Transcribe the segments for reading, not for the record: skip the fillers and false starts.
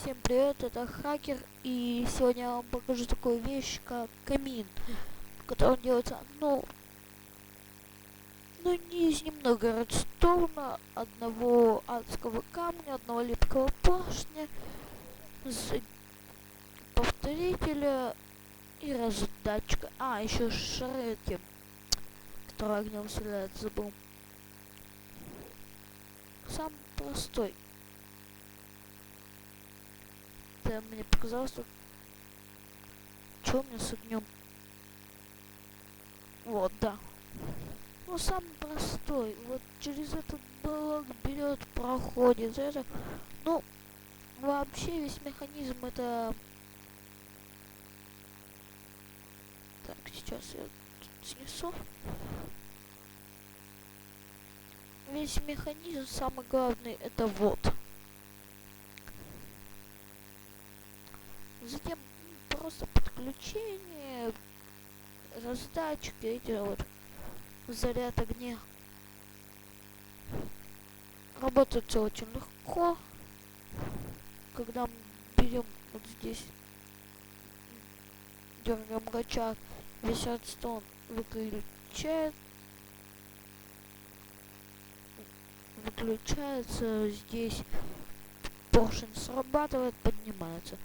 Всем привет, это Хакер, и сегодня я вам покажу такую вещь, как камин, в котором делается, не из немного редстоуна, одного адского камня, одного липкого поршня, повторителя и раздатчика. Еще шарики, которые огнем стреляют, забыл. Самый простой. Да, мне показалось, что у меня с огнем. Вот, да. Самый простой. Вот через этот блок берет, проходит. Это, вообще весь механизм это... Так, сейчас я тут снесу. Весь механизм, самый главный, это вот. Затем просто подключение, раздатчик, эти вот заряд огня. Работает все очень легко. Когда мы берем вот здесь, дергаем рычаг, весь редстоун выключается, здесь поршень срабатывает, поднимается.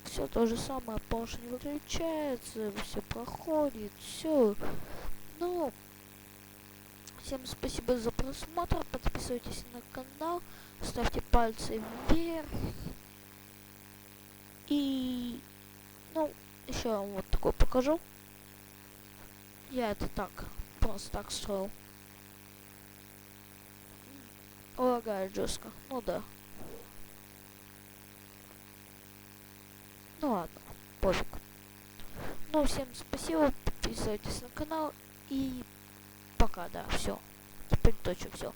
Все то же самое, поршень выключается, все проходит, все. Всем спасибо за просмотр, подписывайтесь на канал, ставьте пальцы вверх. И, еще я вам вот такой покажу. Я это так, просто так строил. Лагает жестко, да. Ладно, пофиг. Всем спасибо, подписывайтесь на канал и пока, да, все. Теперь точно все.